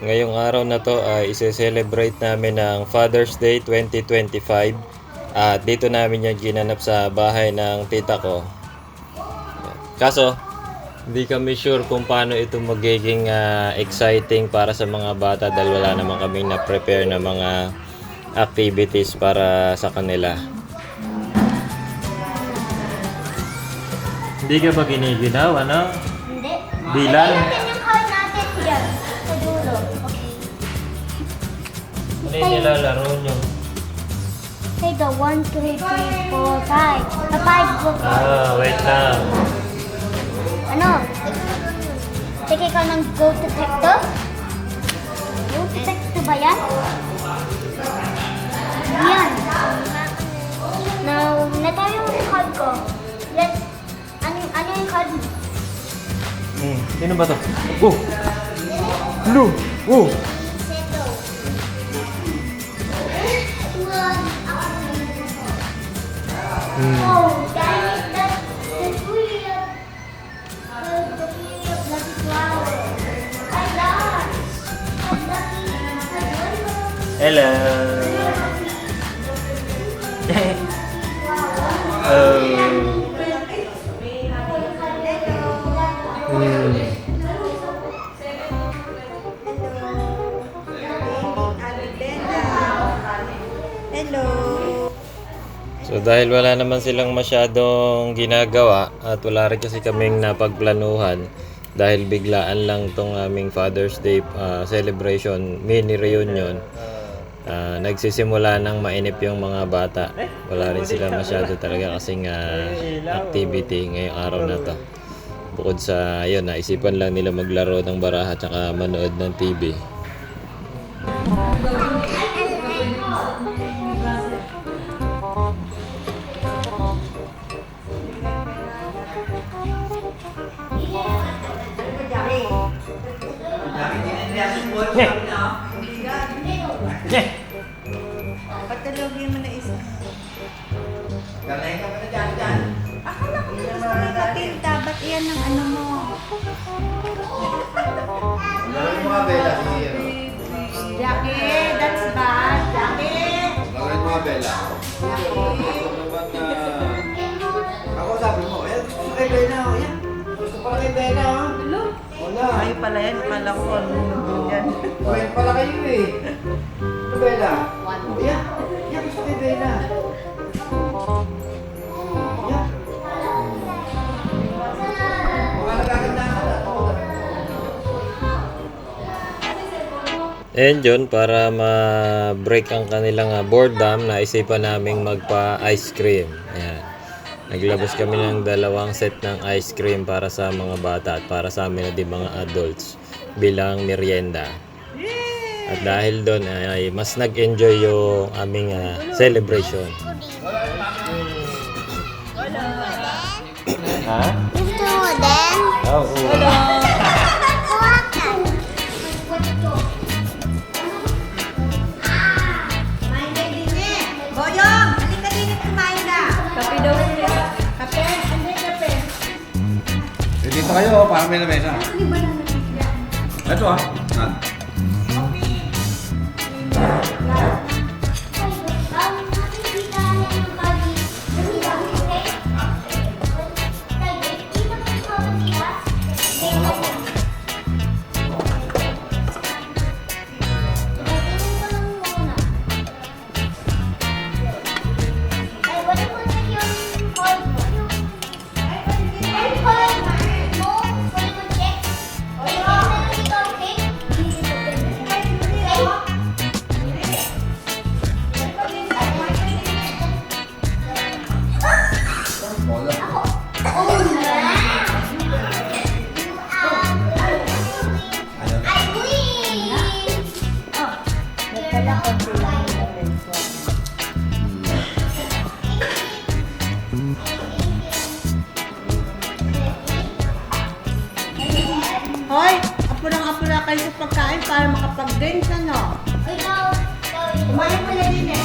Ngayong araw na to ay ise-celebrate namin ng Father's Day 2025. At dito namin yung ginanap sa bahay ng tita ko. Kaso, hindi kami sure kung paano ito magiging exciting para sa mga bata dahil wala naman kaming na-prepare na mga activities para sa kanila. Hindi ka ba giniginaw, ano? Hindi. Bilang? Ayun yung card natin dyan. Sa dulo. Ano yung nilalaro nyo? Okay, the 1, 2, 3, 4, 5. The 5 book. Wait lang. Ano? Sige ka ng go detector? Go detector ba yan? Yan. Now, neto yung card ko. Ano yung card mo? Sino ba to? Oh! Blue! Oh! Oh, that is the tree of the lucky flower. I love. Hello! Hello. So dahil wala naman silang masyadong ginagawa at wala rin kasi kaming napagplanuhan dahil biglaan lang tong aming Father's Day celebration, mini reunion, nagsisimula ng mainip yung mga bata. Wala rin sila masyado talaga kasing activity ngayong araw na to. Bukod sa yun, naisipan lang nila maglaro ng baraha at saka manood ng TV. Patulogin mo na isa. Akala ko na gusto mo katinta. Ba't yan ang ano mo? Laro yung mga bela, sige. Jackie, that's bad. Jackie. Laro yung mga bela. Ako sabi mo, gusto ko kay Bella, oh, yan. Gusto pala kay Bella, ha? Wala. Ay pala yan. Akala ko ano yan. Well, pala kayo eh. Ito Bella. Yan. Yan, gusto kay Bella. Yan. Mga nagaganda ka na. And yun, para ma-break ang kanilang boredom, naisipan naming magpa-ice cream. Ayan. Naglabas kami ng 2 set ng ice cream para sa mga bata at para sa amin na din mga adults bilang merienda. At dahil doon ay mas nag-enjoy yung aming celebration. Ha? Gusto mo din? Oo. Boyong! Halika din at kumain ka. Kape daw ulit. Kape? Hindi kape. Dito kayo, para may lamesa. Ito ah. Hoy! Apurang-apura kayo sa pagkain para makapag-drinks ano? Kumain mo na din eh.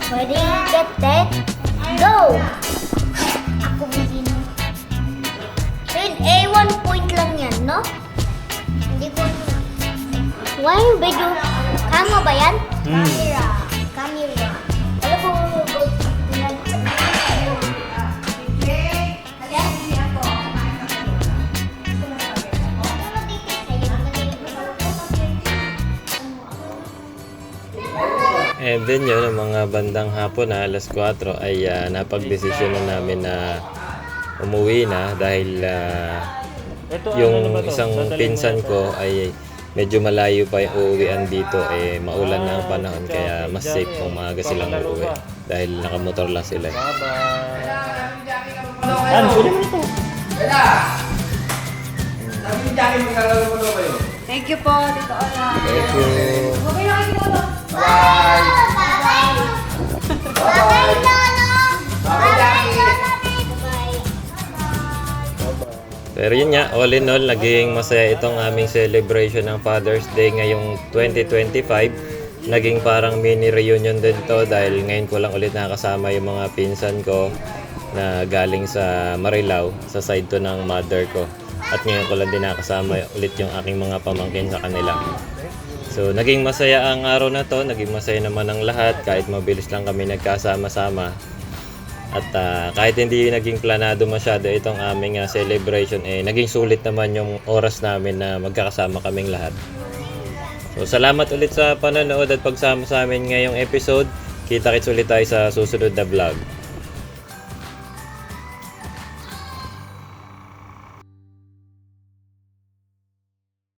Ready, get set, go! Ako begin. Then, A1 point lang yan, no? Why yung video? Kamo ba yan? Hmm. Camera. Alam ko, And then yun, ang mga bandang hapon na alas 4 ay napagdesisyon na namin na umuwi na dahil yung isang pinsan ko ay medyo malayo pa yung uuwian dito, maulan na ang panahon, kaya mas safe kung maaga silang uuwi dahil nakamotor lang sila. Sabi ni Jackie, maglalaro mo daw kayo. Thank you po, Tito Ola. Thank you. Okay na kayo, Tito Ola. Bye! Bye-bye! Bye, Jackie! Pero yun nga, all in all, naging masaya itong aming celebration ng Father's Day ngayong 2025. Naging parang mini reunion din to dahil ngayon ko lang ulit nakasama yung mga pinsan ko na galing sa Marilao, sa side to ng mother ko. At ngayon ko lang din nakasama ulit yung aking mga pamangkin sa kanila. So naging masaya ang araw na to, naging masaya naman ang lahat kahit mabilis lang kami nagkasama-sama. At kahit hindi naging planado masyado itong aming celebration, naging sulit naman yung oras namin na magkakasama kaming lahat. So salamat ulit sa panonood at pagsama sa amin ngayong episode. Kita-kits ulit tayo sa susunod na vlog.